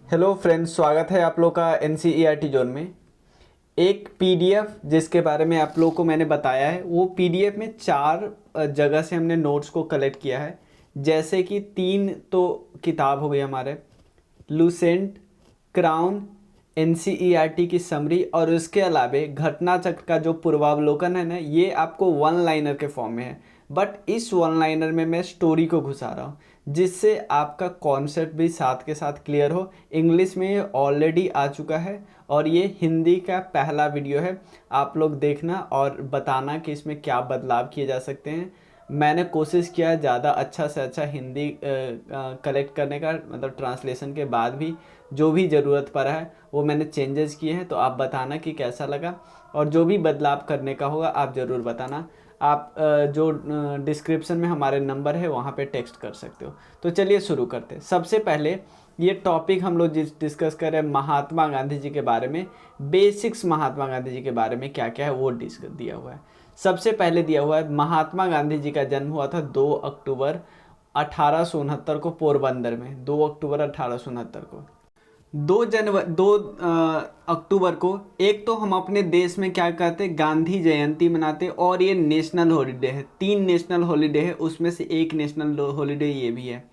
Hello friends, स्वागत है आप लोग का एनसीईआरटी जोन में। एक पीडीएफ जिसके बारे में आप लोग को मैंने बताया है, वो पीडीएफ में 4 जगह से हमने नोट्स को कलेक्ट किया है। जैसे कि 3 तो किताब हो गई हमारे, लूसेंट, क्राउन, एनसीईआरटी की समरी, और उसके अलावे घटना चक्र का जो पूर्वावलोकन है ना, ये आपको वन लाइनर के फॉर्म में है। बट इस वन लाइनर में मैं स्टोरी को घुसा रहा हूँ, जिससे आपका कॉन्सेप्ट भी साथ के साथ क्लियर हो। इंग्लिश में ये ऑलरेडी आ चुका है और ये हिंदी का पहला वीडियो है। आप लोग देखना और बताना कि इसमें क्या बदलाव किए जा सकते हैं। मैंने कोशिश किया है ज़्यादा अच्छा से अच्छा हिंदी कलेक्ट करने का, मतलब ट्रांसलेशन के बाद भी जो भी ज़रूरत पड़ा है वो मैंने चेंजेस किए हैं। तो आप बताना कि कैसा लगा, और जो भी बदलाव करने का होगा आप ज़रूर बताना। आप जो डिस्क्रिप्शन में हमारे नंबर है वहाँ पे टेक्स्ट कर सकते हो। तो चलिए शुरू करते हैं। सबसे पहले ये टॉपिक हम लोग डिस्कस कर रहे हैं महात्मा गांधी जी के बारे में। बेसिक्स महात्मा गांधी जी के बारे में क्या क्या है वो डिस्कस दिया हुआ है। सबसे पहले दिया हुआ है महात्मा गांधी जी का जन्म हुआ था 2 अक्टूबर 1869 को पोरबंदर में। 2 अक्टूबर 1869 को 2 अक्टूबर को, एक तो हम अपने देश में क्या कहते हैं, गांधी जयंती मनाते हैं, और ये नेशनल हॉलीडे है। 3 नेशनल हॉलीडे है, उसमें से एक नेशनल हॉलीडे ये भी है।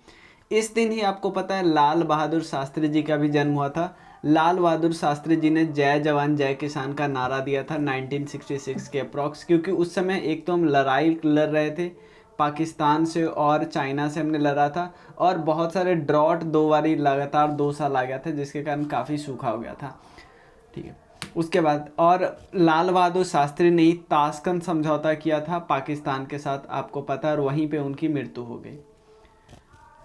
इस दिन ही आपको पता है लाल बहादुर शास्त्री जी का भी जन्म हुआ था। लाल बहादुर शास्त्री जी ने जय जवान जय किसान का नारा दिया था 1966 के अप्रॉक्स, क्योंकि उस समय एक तो हम लड़ाई लड़ रहे थे पाकिस्तान से और चाइना से हमने लड़ा था, और बहुत सारे ड्रॉट 2 बारी लगातार 2 साल आ गया था, जिसके कारण काफ़ी सूखा हो गया था। ठीक है, उसके बाद और लाल बहादुर शास्त्री ने ताशकंद समझौता किया था पाकिस्तान के साथ, आपको पता है, और वहीं पे उनकी मृत्यु हो गई।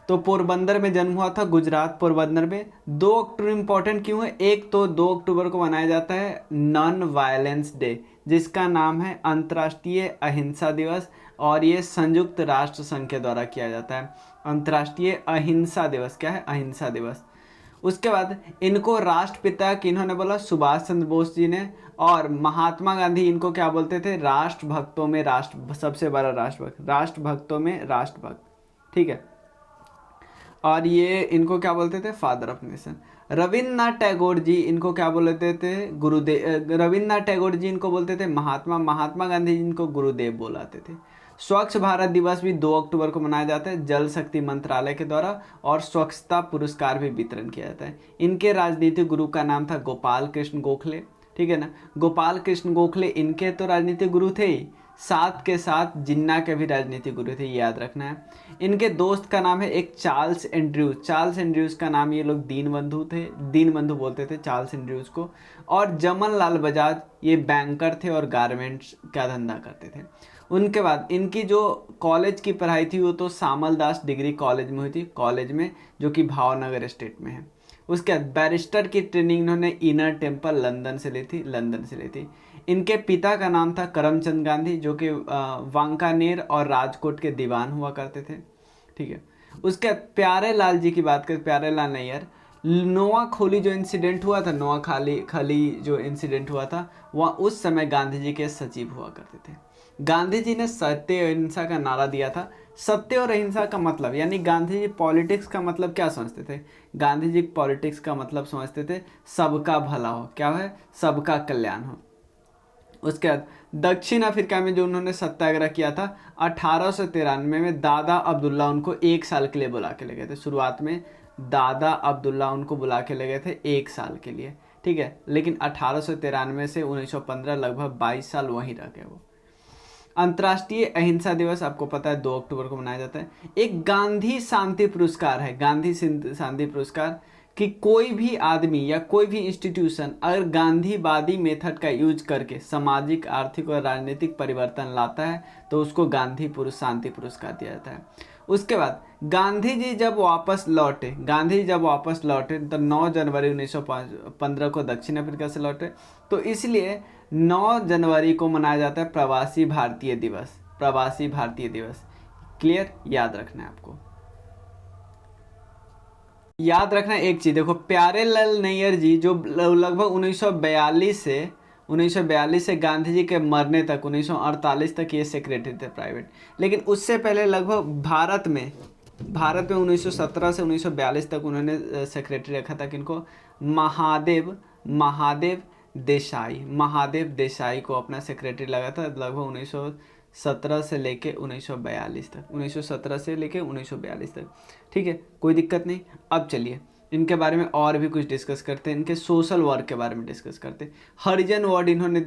तो पोरबंदर में जन्म हुआ था, गुजरात पोरबंदर में। 2 अक्टूबर इंपॉर्टेंट क्यों है? एक तो 2 अक्टूबर को मनाया जाता है नॉन वायलेंस डे, जिसका नाम है अंतर्राष्ट्रीय अहिंसा दिवस, और ये संयुक्त राष्ट्र संघ के द्वारा किया जाता है। अंतर्राष्ट्रीय अहिंसा दिवस क्या है? अहिंसा दिवस। उसके बाद इनको राष्ट्रपिता किन्होंने बोला? सुभाष चंद्र बोस जी ने। और महात्मा गांधी इनको क्या बोलते थे? राष्ट्रभक्तों में राष्ट्र, सबसे बड़ा राष्ट्रभक्त, राष्ट्रभक्तों में राष्ट्रभक्त। ठीक है, और ये इनको क्या बोलते थे? Father of nation. Rabindranath Tagore ji इनको क्या बोलते थे? गुरुदेव। रविन्द्रनाथ टैगोर जी इनको बोलते थे महात्मा। महात्मा गांधी जी इनको गुरुदेव बोलाते थे। स्वच्छ भारत दिवस भी 2 अक्टूबर को मनाया जाता है जल शक्ति मंत्रालय के द्वारा, और स्वच्छता पुरस्कार भी वितरण किया जाता है। इनके राजनीतिक गुरु का नाम था गोपाल कृष्ण गोखले। ठीक है ना, गोपाल कृष्ण गोखले इनके तो राजनीतिक गुरु थे ही, साथ के साथ जिन्ना के भी राजनीतिक गुरु थे, याद रखना है। इनके दोस्त का नाम है एक चार्ल्स एंड्रयूज। चार्ल्स एंड्रयूज का नाम, ये लोग दीन बंधु थे, दीन बंधु बोलते थे चार्ल्स एंड्रयूज को। और जमन लाल बजाज, ये बैंकर थे और गारमेंट्स का धंधा करते थे। उनके बाद इनकी जो कॉलेज की पढ़ाई थी वो तो सामल दास डिग्री कॉलेज में हुई थी, कॉलेज में, जो कि भावनगर स्टेट में है। उसके बाद बैरिस्टर की ट्रेनिंग इन्होंने इनर टेम्पल लंदन से ली थी, लंदन से ली थी। इनके पिता का नाम था करमचंद गांधी, जो कि वांकानेर और राजकोट के दीवान हुआ करते थे। ठीक है, उसके प्यारे लाल जी की बात करें, प्यारे लाल नैयर, नोआ खोली जो इंसिडेंट हुआ था, नोआ खाली जो इंसिडेंट हुआ था, वह उस समय गांधी जी के सचिव हुआ करते थे। गांधी जी ने सत्य और अहिंसा का नारा दिया था। सत्य और अहिंसा का मतलब, यानी गांधी जी पॉलिटिक्स का मतलब क्या समझते थे? गांधी जी पॉलिटिक्स का मतलब समझते थे सबका भला हो, क्या है? सबका कल्याण हो। उसके बाद दक्षिण अफ्रीका में जो उन्होंने सत्याग्रह किया था 1893 में, दादा अब्दुल्ला उनको 1 साल के लिए बुला के ले गए थे। शुरुआत में दादा अब्दुल्ला उनको बुला के ले गए थे 1 साल के लिए। ठीक है, लेकिन 1893 से 1915 लगभग 22 साल वहीं रह गए वो। अंतर्राष्ट्रीय अहिंसा दिवस आपको पता है 2 अक्टूबर को मनाया जाता है। एक गांधी शांति पुरस्कार है, गांधी शांति पुरस्कार, कि कोई भी आदमी या कोई भी इंस्टीट्यूशन अगर गांधीवादी मेथड का यूज करके सामाजिक, आर्थिक और राजनीतिक परिवर्तन लाता है तो उसको गांधी शांति पुरस्कार दिया जाता है। उसके बाद गांधी जी जब वापस लौटे तो 9 जनवरी 1915 को दक्षिण अफ्रीका से लौटे, तो इसलिए 9 जनवरी को मनाया जाता है प्रवासी भारतीय दिवस। प्रवासी भारतीय दिवस, क्लियर? याद रखना है आपको। याद रखना एक चीज़, देखो प्यारे लाल नैयर जी जो लगभग 1942 से गांधी जी के मरने तक 1948 तक ये सेक्रेटरी थे प्राइवेट, लेकिन उससे पहले लगभग भारत में भारत में 1917 से 1942 तक उन्होंने सेक्रेटरी रखा था किनको, महादेव देसाई को अपना सेक्रेटरी लगा था लगभग 1917 से लेके 1942 तक, 1917 से लेके 1942 तक। ठीक है, कोई दिक्कत नहीं। अब चलिए इनके बारे में और भी कुछ डिस्कस करते हैं, इनके सोशल वर्क के बारे में डिस्कस करते हैं। हरिजन अवार्ड इन्होंने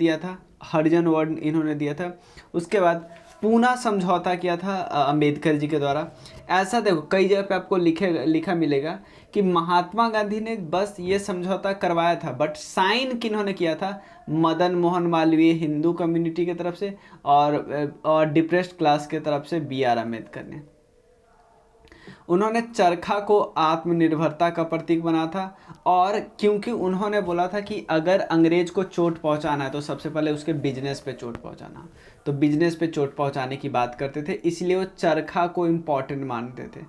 दिया था। उसके बाद पूना समझौता किया था अंबेडकर जी के द्वारा। ऐसा देखो कई जगह पे आपको लिखा मिलेगा कि महात्मा गांधी ने बस ये समझौता करवाया था, बट साइन किन्होंने किया था, मदन मोहन मालवीय हिंदू कम्युनिटी की तरफ से और डिप्रेस्ड क्लास के तरफ से B.R. अम्बेडकर ने। उन्होंने चरखा को आत्मनिर्भरता का प्रतीक बना था, और क्योंकि उन्होंने बोला था कि अगर अंग्रेज को चोट पहुंचाना है तो सबसे पहले उसके बिजनेस पे चोट पहुंचाना, तो बिजनेस पे चोट पहुंचाने की बात करते थे, इसलिए वो चरखा को इम्पॉर्टेंट मानते थे।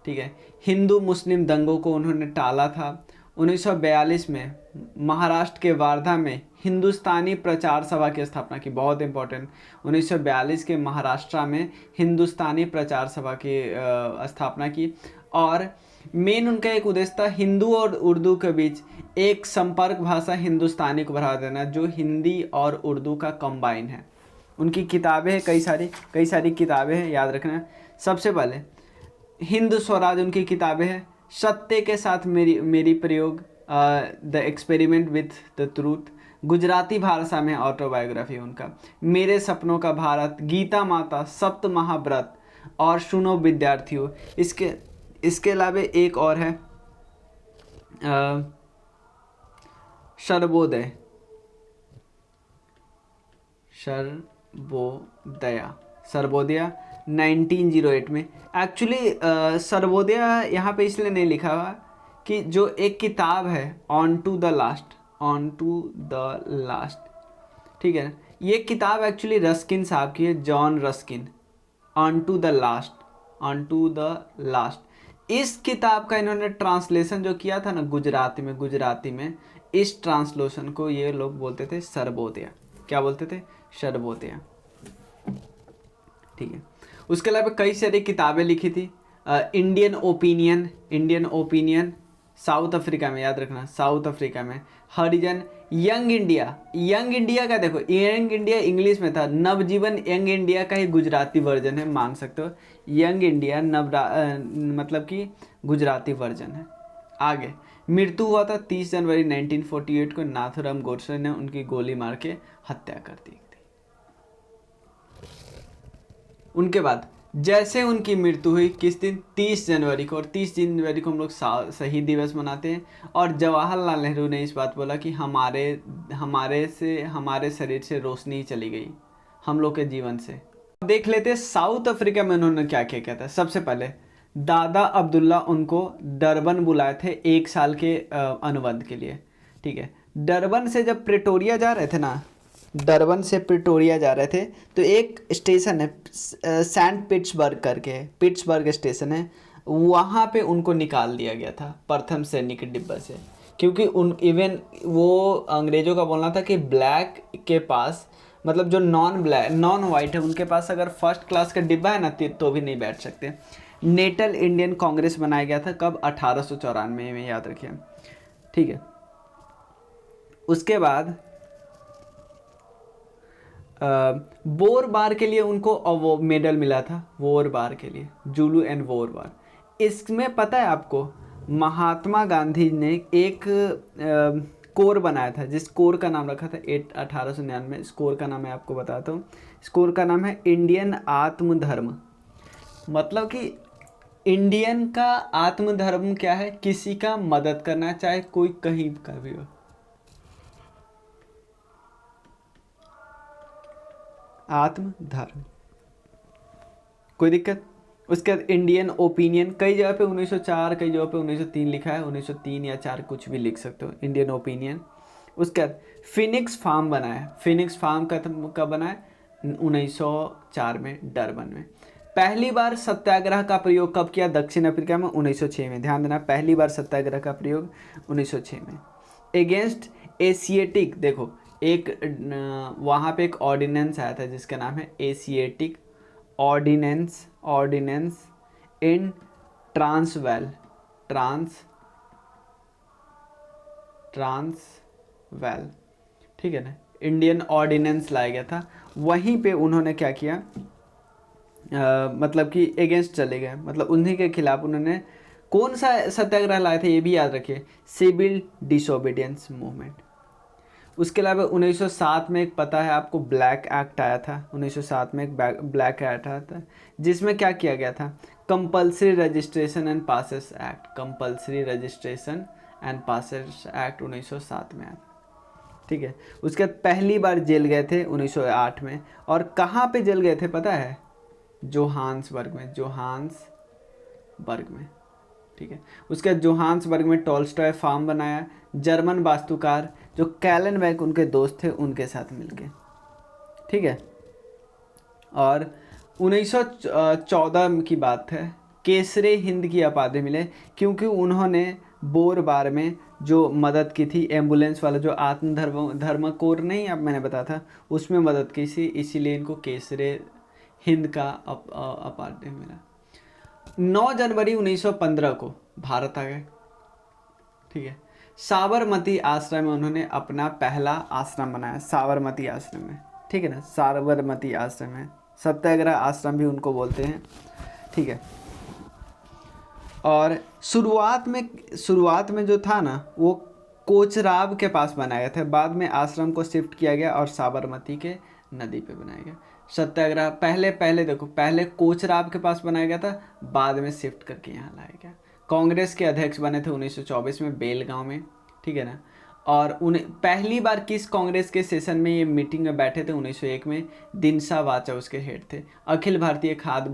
ठीक है, हिंदू मुस्लिम दंगों को उन्होंने टाला था। 1942 में महाराष्ट्र के वार्धा में हिंदुस्तानी प्रचार सभा की स्थापना की, बहुत इंपॉर्टेंट। 1942 के महाराष्ट्र में हिंदुस्तानी प्रचार सभा की स्थापना की, और मेन उनका एक उद्देश्य था हिंदू और उर्दू के बीच एक संपर्क भाषा हिंदुस्तानी को बढ़ावा देना, जो हिंदी और उर्दू का कंबाइन है। उनकी किताबें हैं, कई सारी किताबें हैं, याद रखना। सबसे पहले हिंद स्वराज उनकी किताबें हैं, सत्य के साथ मेरी प्रयोग, the experiment with the truth, Gujarati भाषा में ऑटोबायोग्राफी उनका, मेरे सपनों का भारत, गीता माता, सप्त महाव्रत और सुनो विद्यार्थियों। इसके अलावा एक और है सर्वोदय 1908 में। एक्चुअली सर्वोदय यहाँ पे इसलिए नहीं लिखा हुआ कि जो एक किताब है ऑन टू द लास्ट, ठीक है, ये किताब एक्चुअली रस्किन साहब की है, John Ruskin, on to the last. इस किताब का इन्होंने ट्रांसलेशन जो किया था ना गुजराती में इस ट्रांसलेशन को ये लोग बोलते थे सर्वोदय। क्या बोलते थे? सर्वोदय। ठीक है, उसके अलावा कई सारी किताबें लिखी थी। इंडियन ओपिनियन साउथ अफ्रीका में, याद रखना, साउथ अफ्रीका में। हरिजन, यंग इंडिया का देखो, यंग इंडिया इंग्लिश में था, नवजीवन यंग इंडिया का ही गुजराती वर्जन है, मान सकते हो। यंग इंडिया मतलब कि गुजराती वर्जन है। आगे मृत्यु हुआ था 30 जनवरी 1948 को, नाथूराम गोडसे ने उनकी गोली मार के हत्या कर दी थी। उनके बाद जैसे उनकी मृत्यु हुई किस दिन? 30 जनवरी को, और 30 जनवरी को हम लोग शहीद दिवस मनाते हैं। और जवाहरलाल नेहरू ने इस बात बोला कि हमारे शरीर से रोशनी चली गई, हम लोग के जीवन से। देख लेते साउथ अफ्रीका में उन्होंने क्या क्या किया था। सबसे पहले दादा अब्दुल्ला उनको डरबन बुलाए थे 1 साल के अनुबंध के लिए। ठीक है, डरबन से जब प्रिटोरिया जा रहे थे ना, तो एक स्टेशन है सेंट पिट्सबर्ग करके, पिट्सबर्ग स्टेशन है, वहाँ पे उनको निकाल दिया गया था प्रथम सैनिक डिब्बा से, क्योंकि इवन वो अंग्रेज़ों का बोलना था कि ब्लैक के पास, मतलब जो नॉन वाइट है, उनके पास अगर फर्स्ट क्लास का डिब्बा है ना तो भी नहीं बैठ सकते। नेटल इंडियन कांग्रेस बनाया गया था कब? 1894 में, याद रखिए। ठीक है, उसके बाद बोर बार के लिए उनको वो मेडल मिला था, वोर बार के लिए, जुलू एंड वोर बार। इसमें पता है आपको, महात्मा गांधी ने एक कोर बनाया था, जिस कोर का नाम रखा था 1899। इस कोर का नाम मैं आपको बताता हूँ। इस कोर का नाम है इंडियन आत्मधर्म। मतलब कि इंडियन का आत्मधर्म क्या है? किसी का मदद करना, चाहे कोई कहीं का भी हो। आत्मधर्म, कोई दिक्कत? उसके बाद इंडियन ओपिनियन, कई जगह पे 1904, कई जगह पे 1903 लिखा है, 1903 या 4 कुछ भी लिख सकते हो, इंडियन ओपिनियन। उसके बाद फिनिक्स फार्म बनाया। फिनिक्स फार्म कब बनाया? 1904 में, डरबन में। पहली बार सत्याग्रह का प्रयोग कब किया? दक्षिण अफ्रीका में, 1906 में। ध्यान देना, पहली बार सत्याग्रह का प्रयोग 1906 में। अगेंस्ट एशियाटिक, देखो एक वहाँ पे एक ऑर्डिनेंस आया था जिसका नाम है एशियाटिक ऑर्डिनेंस इन ट्रांसवैल ठीक है ना, इंडियन ऑर्डिनेंस लाया गया था। वहीं पे उन्होंने क्या किया, मतलब कि अगेंस्ट चले गए, मतलब उन्हीं के खिलाफ उन्होंने कौन सा सत्याग्रह लाए थे ये भी याद रखिए, सिविल डिसोबीडियंस मूवमेंट। उसके अलावा 1907 में एक पता है आपको ब्लैक एक्ट आया था, 1907 में एक ब्लैक एक्ट आया था जिसमें क्या किया गया था, compulsory registration and passes act, compulsory registration and passes act 1907 में आया था। ठीक है, उसके बाद पहली बार जेल गए थे 1908 में, और कहाँ पे जेल गए थे पता है, जोहान्सबर्ग में। ठीक है, उसके बाद जोहान्सबर्ग में टॉल्स्टॉय फार्म बनाया, जर्मन वास्तुकार जो कैलेनबैक उनके दोस्त थे उनके साथ मिलके। ठीक है, और 1914 की बात है, केसरे हिंद की उपाधि मिले क्योंकि उन्होंने बोरबार में जो मदद की थी, एम्बुलेंस वाला जो धर्म कोर नहीं अब मैंने बताया था, उसमें मदद की थी, इसीलिए इनको केसरे हिंद का उपाधि मिला। 9 जनवरी 1915 को भारत आ गए। ठीक है, साबरमती आश्रम में उन्होंने अपना पहला आश्रम बनाया, साबरमती आश्रम में। ठीक है ना, साबरमती आश्रम है, सत्याग्रह आश्रम भी उनको बोलते हैं। ठीक है, और शुरुआत में जो था ना वो कोचराब के पास बनाया गया था, बाद में आश्रम को शिफ्ट किया गया और साबरमती के नदी पे बनाया गया। सत्याग्रह पहले देखो, पहले कोचराब के पास बनाया गया था, बाद में शिफ्ट करके यहाँ लाया गया। कांग्रेस के अध्यक्ष बने थे 1924 में बेलगांव में। ठीक है ना, और उन्हें पहली बार किस कांग्रेस के सेशन में ये मीटिंग में बैठे थे 1901 में, दिनसा वाचा उसके हेड थे। अखिल भारतीय खादी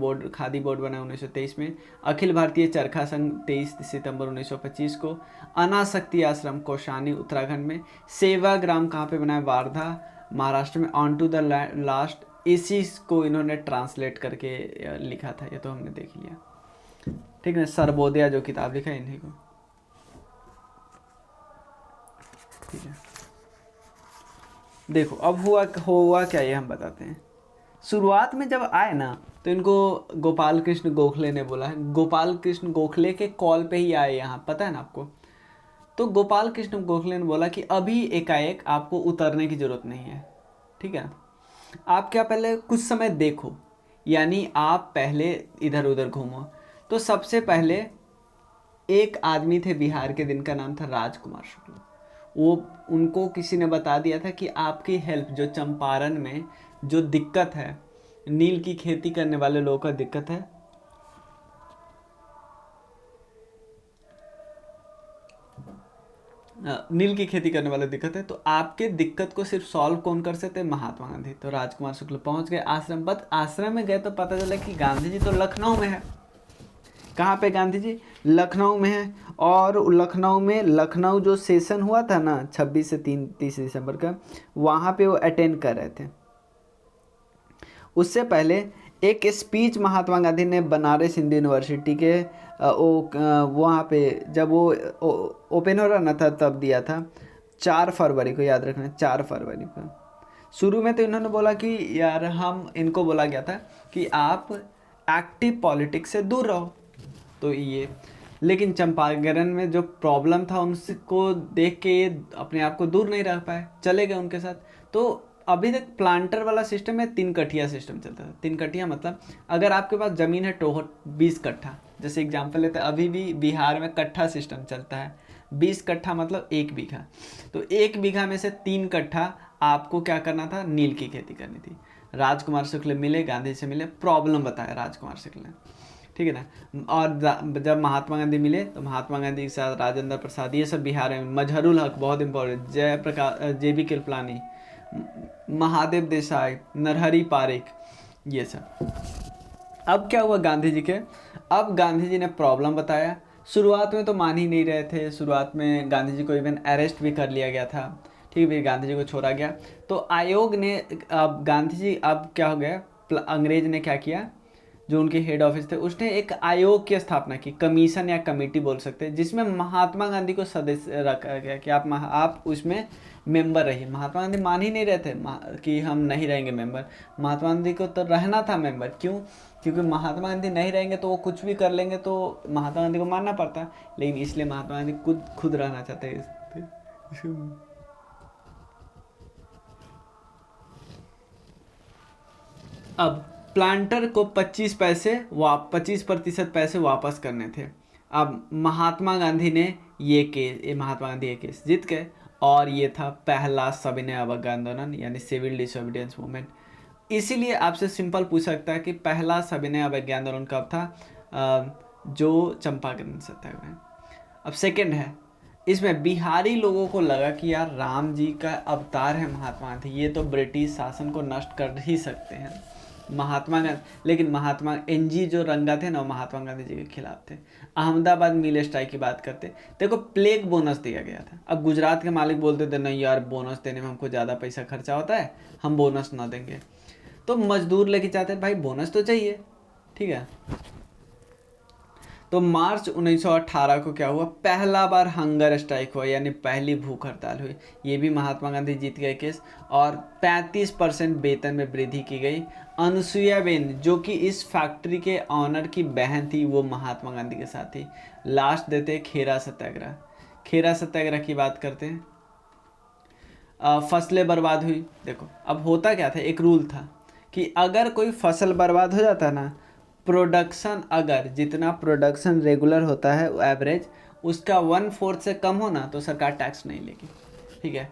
बोर्ड बना 1923 में। अखिल भारतीय चरखा संघ 23 सितंबर 1925 को। अनाशक्ति आश्रम कौशानी उत्तराखंड में। सेवाग्राम कहाँ पे बनाया, वार्धा महाराष्ट्र में। ऑन टू द लास्ट, इसी को इन्होंने ट्रांसलेट करके लिखा था, ये तो हमने देख लिया। ठीक है, सर्वोदया जो किताब लिखा है इन्हीं को। ठीक है, देखो अब हुआ क्या ये हम बताते हैं। शुरुआत में जब आए ना तो इनको गोपाल कृष्ण गोखले ने बोला है, गोपाल कृष्ण गोखले के कॉल पे ही आए यहाँ, पता है ना आपको। तो गोपाल कृष्ण गोखले ने बोला कि अभी एकाएक आपको उतरने की ज़रूरत नहीं है। ठीक है, आप क्या पहले कुछ समय देखो, यानी आप पहले इधर उधर घूमो। तो सबसे पहले एक आदमी थे बिहार के, जिनका नाम था राजकुमार शुक्ल। वो उनको किसी ने बता दिया था कि आपकी हेल्प, जो चंपारण में जो दिक्कत है, नील की खेती करने वाले लोगों का दिक्कत है, नील की खेती करने वाले दिक्कत है, तो आपके दिक्कत को सिर्फ सॉल्व कौन कर सकते हैं, महात्मा गांधी। तो राजकुमार शुक्ल पहुंच गए आश्रम, बट आश्रम में गए तो पता चला कि गांधी जी तो लखनऊ में है। कहाँ पे गांधी जी, लखनऊ में है। और लखनऊ में, लखनऊ जो सेशन हुआ था ना 26 से 30 दिसंबर का, वहाँ पे वो अटेंड कर रहे थे। उससे पहले एक स्पीच महात्मा गांधी ने बनारस हिंदू यूनिवर्सिटी के वहाँ पे जब वो ओपन हो रहा ना था तब दिया था, 4 फरवरी को, याद रखना 4 फरवरी को। शुरू में तो इन्होंने बोला कि यार इनको बोला गया था कि आप एक्टिव पॉलिटिक्स से दूर रहो, तो ये, लेकिन चंपारण में जो प्रॉब्लम था उनको देख के ये अपने आप को दूर नहीं रख पाए, चले गए उनके साथ। तो अभी तक प्लांटर वाला सिस्टम है, 3 कठिया सिस्टम चलता था। 3 कठिया मतलब अगर आपके पास ज़मीन है 20 कट्ठा, जैसे एग्जांपल लेते हैं, अभी भी बिहार में कट्ठा सिस्टम चलता है। 20 कट्ठा मतलब 1 बीघा, तो 1 बीघा में से 3 कट्ठा आपको क्या करना था, नील की खेती करनी थी। राजकुमार शुक्ल मिले, गांधी से मिले, प्रॉब्लम बताया राजकुमार शुक्ल ने। ठीक है ना, और जब महात्मा गांधी मिले तो महात्मा गांधी के साथ राजेंद्र प्रसाद, ये सब बिहार में, मजहरुल हक बहुत इंपॉर्टेंट, जयप्रकाश, JB कृपलानी, महादेव देसाई, नरहरि पारिक, ये सब। अब क्या हुआ गांधी जी के, अब गांधी जी ने प्रॉब्लम बताया। शुरुआत में तो मान ही नहीं रहे थे, शुरुआत में गांधी जी को इवन अरेस्ट भी कर लिया गया था। ठीक है, फिर गांधी जी को छोड़ा गया। तो आयोग ने, अब गांधी जी, अब क्या हो गया, अंग्रेज ने क्या किया, जो उनके हेड ऑफिस थे, उसने एक आयोग की स्थापना की, कमीशन या कमेटी बोल सकते हैं, जिसमें महात्मा गांधी को सदस्य रखा गया कि आप उसमें मेंबर रहिए। महात्मा गांधी मान ही नहीं रहे थे कि हम नहीं रहेंगे मेंबर। महात्मा गांधी को तो रहना था मेंबर। क्यों? क्योंकि महात्मा गांधी नहीं रहेंगे तो वो कुछ भी कर लेंगे, तो महात्मा गांधी को मानना पड़ता है। लेकिन इसलिए महात्मा गांधी खुद रहना चाहते थे। अब प्लांटर को 25% पैसे वापस करने थे। अब महात्मा गांधी ने महात्मा गांधी ये केस जीत गए, और ये था पहला सविनय अवज्ञा आंदोलन, यानी सिविल डिसोबीडियंस मूवमेंट। इसीलिए आपसे सिंपल पूछ सकता है कि पहला सविनय अवज्ञा आंदोलन कब था? जो चंपारण सत्याग्रह। अब सेकंड है, इसमें बिहारी लोगों को लगा कि यार राम जी का अवतार है महात्मा गांधी, ये तो ब्रिटिश शासन को नष्ट कर ही सकते हैं। लेकिन महात्मा एनजी जो रंगा थे ना, वो महात्मा गांधी जी के खिलाफ थे। अहमदाबाद मिल स्ट्राइक की बात करते, देखो प्लेग बोनस दिया गया था। अब गुजरात के मालिक बोलते थे नहीं यार, बोनस देने में हमको ज़्यादा पैसा खर्चा होता है, हम बोनस ना देंगे। तो मजदूर लेके चाहते भाई बोनस तो चाहिए, ठीक है। तो मार्च 1918 को क्या हुआ? पहला बार हंगर स्ट्राइक हुआ, यानी पहली भूख हड़ताल हुई। ये भी महात्मा गांधी जीत गए केस, और 35% वेतन में वृद्धि की गई। अनुसुईया बेन, जो कि इस फैक्ट्री के ऑनर की बहन थी, वो महात्मा गांधी के साथ थी। लास्ट देते खेरा सत्याग्रह। खेरा सत्याग्रह की बात करते हैं। फसलें बर्बाद हुई। देखो अब होता क्या था, एक रूल था कि अगर कोई फसल बर्बाद हो जाता ना, प्रोडक्शन, अगर जितना प्रोडक्शन रेगुलर होता है एवरेज, उसका 1/4 से कम हो ना, तो सरकार टैक्स नहीं लेगी, ठीक है।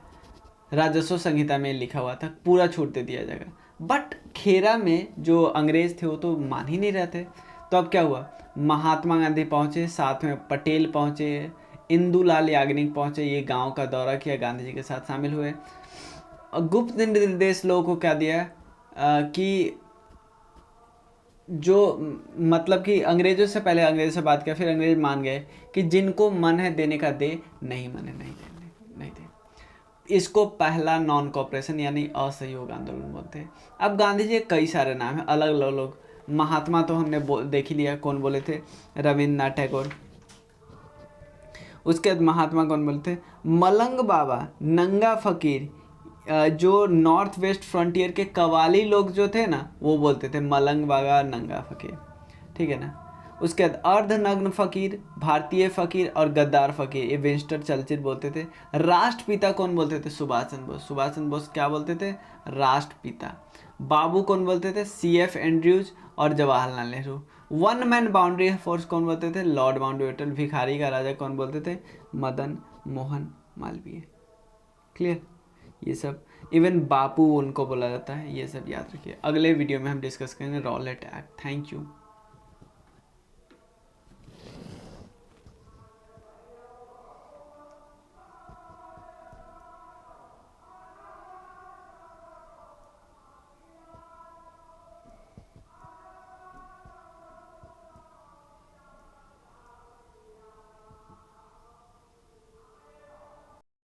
राजस्व संहिता में लिखा हुआ था, पूरा छूट दे दिया जाएगा। बट खेरा में जो अंग्रेज थे वो तो मान ही नहीं रहे थे। तो अब क्या हुआ? महात्मा गांधी पहुँचे, साथ में पटेल पहुँचे, इंदुलाल याग्निक पहुँचे, ये गांव का दौरा किया, गांधी जी के साथ शामिल हुए। गुप्त निर्देश लोगों को क्या दिया कि जो मतलब कि अंग्रेजों से पहले अंग्रेजों से बात किया, फिर अंग्रेज मान गए कि जिनको मन है देने का दे, नहीं मन है नहीं दे। इसको पहला नॉन कॉपरेशन यानी असहयोग आंदोलन बोलते हैं। अब गांधी जी कई सारे नाम हैं, अलग अलग लोग। महात्मा तो हमने देख ही लिया कौन बोले थे, रविन्द्रनाथ टैगोर। उसके बाद महात्मा कौन बोले थे? मलंग बाबा, नंगा फकीर, जो नॉर्थ वेस्ट फ्रंटियर के कवाली लोग जो थे ना, वो बोलते थे मलंग बाबा नंगा फकीर, ठीक है ना। उसके बाद अर्धनग्न फकीर, भारतीय फकीर और गद्दार फकीर, ये विंस्टन चर्चिल बोलते थे। राष्ट्रपिता कौन बोलते थे? सुभाष चंद्र बोस। सुभाष चंद्र बोस क्या बोलते थे? राष्ट्रपिता। बाबू कौन बोलते थे? CF एंड्रयूज और Jawaharlal Nehru. One man boundary force कौन बोलते थे? Lord Mountbatten. भिखारी का राजा कौन बोलते थे? मदन मोहन मालवीय। क्लियर? ये सब, इवन बापू उनको बोला जाता है। ये सब याद रखिए। अगले वीडियो में हम डिस्कस करेंगे रॉलेट एक्ट। Thank you.